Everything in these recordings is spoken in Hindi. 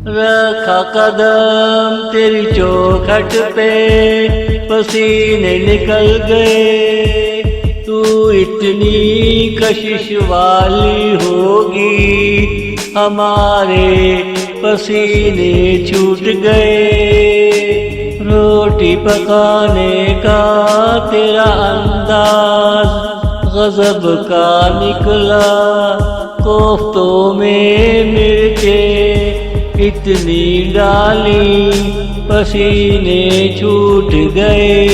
रखा कदम तेरी चौखट पे, पसीने निकल गए। तू इतनी कशिश वाली होगी, हमारे पसीने छूट गए। रोटी पकाने का तेरा अंदाज गजब का निकला, कोफ्तों में मिर्चें इतनी डाली, पसीने छूट गए।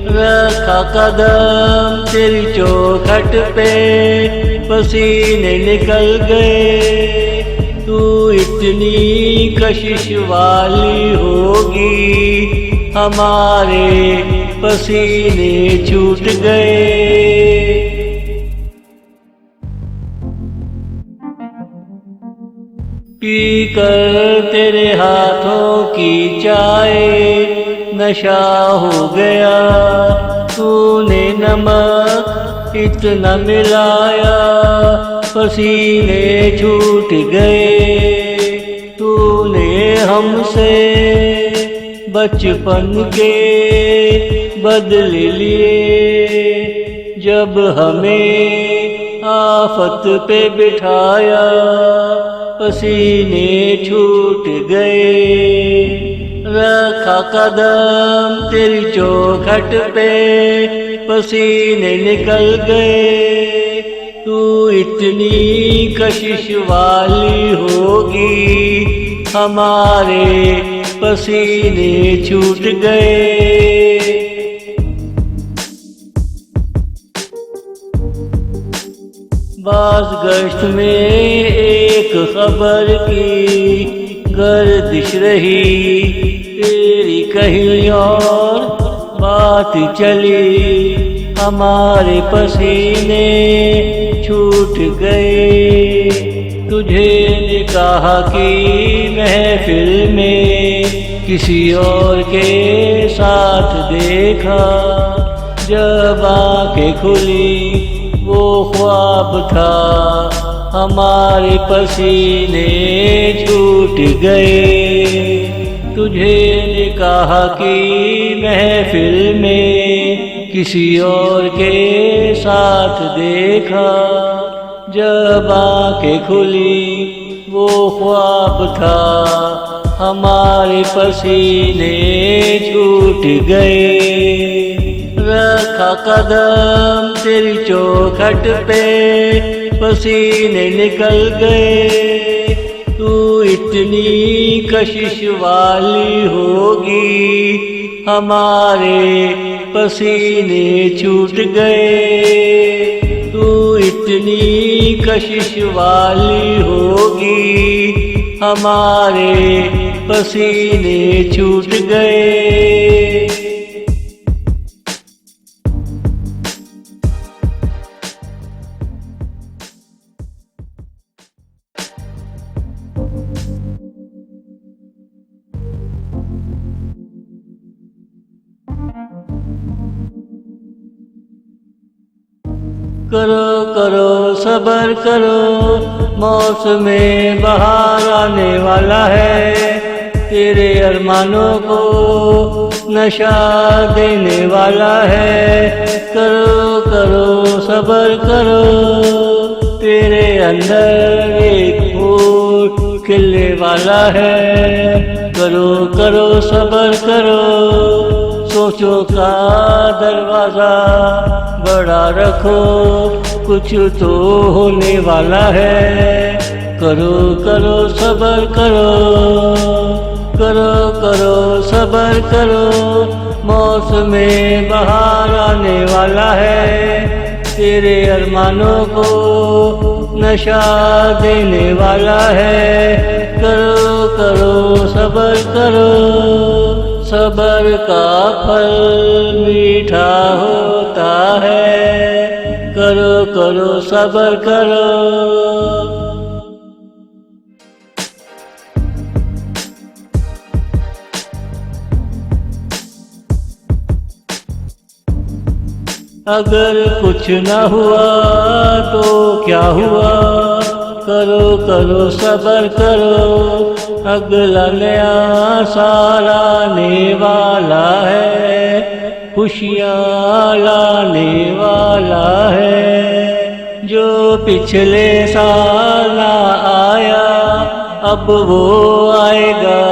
रखा कदम तेरी चौखट पे, पसीने निकल गए। तू इतनी कशिश वाली होगी, हमारे पसीने छूट गए। पीकर तेरे हाथों की चाय नशा हो गया। तूने नमक इतना मिलाया, पसीने छूट गए। तूने हमसे बचपन के बदले लिए, जब हमें आफत पे बिठाया, पसीने छूट गए। रखा कदम तेरी चौखट पे, पसीने निकल गए। तू इतनी कशिश वाली होगी, हमारे पसीने छूट गए। बाज़ गश्त में एक खबर की गर्दिश रही, तेरी कहीं और बात चली, हमारे पसीने छूट गए। तुझे निकाह की महफिल में किसी और के साथ देखा, जब आंखें खुली वो ख्वाब था, हमारे पसीने छूट गए। तुझे निकाह की महफिल में किसी और के साथ देखा, जब आंखें खुली वो ख्वाब था, हमारे पसीने छूट गए। रखा कदम तेरी चौखट पे, पसीने निकल गए। तू इतनी कशिश वाली होगी, हमारे पसीने छूट गए। तू इतनी कशिश वाली होगी, हमारे पसीने छूट गए। करो करो सब्र करो, मौसम बहार आने वाला है। तेरे अरमानों को नशा देने वाला है। करो करो सब्र करो, तेरे अंदर एक फूल खिलने वाला है। करो करो सब्र करो, सोचो का दरवाजा बड़ा रखो, कुछ तो होने वाला है। करो करो सब्र करो, करो करो सब्र करो, मौसम बहार आने वाला है। तेरे अरमानों को नशा देने वाला है। करो करो सब्र करो, सब्र का फल मीठा होता है। करो करो सब्र करो। अगर कुछ न हुआ तो क्या हुआ, करो करो सब्र करो, अगला नया साल आने वाला है, खुशियाँ लाने वाला है। जो पिछले साल ना आया अब वो आएगा,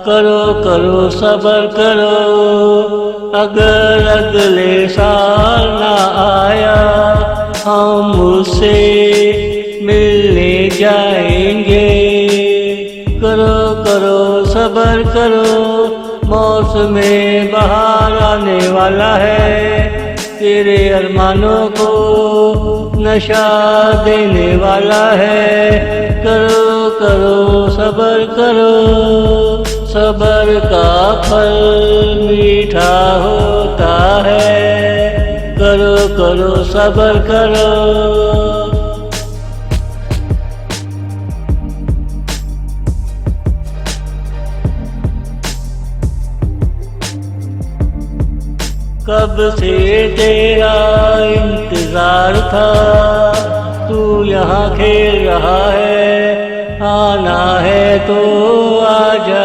करो करो सब्र करो। अगर अगले साल ना आया हम उससे मिलने जाएंगे, करो करो सब्र करो। मौसमे बहार आने वाला है, तेरे अरमानों को नशा देने वाला है। करो करो सब्र करो, सब्र का फल मीठा होता है। करो करो सब्र करो। कब से तेरा इंतजार था, तू यहाँ खेल रहा है, आना है तो आजा,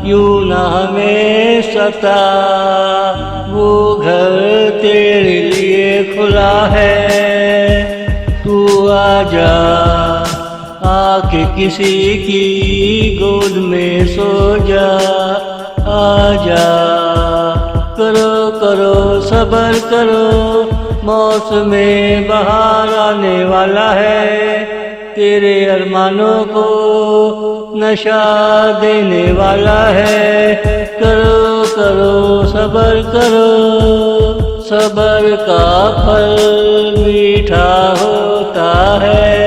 यूं ना हमें सता। वो घर तेरे लिए खुला है, तू आजा, आके किसी की गोद में सो जा, आजा। करो करो सब्र करो, मौसमे बहार आने वाला है, तेरे अरमानों को नशा देने वाला है। करो करो सब्र करो, सब्र का फल मीठा होता है।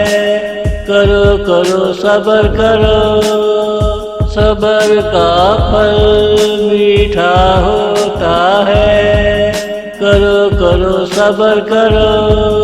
करो करो सब्र करो, सब्र का फल मीठा होता है। करो करो सब्र करो।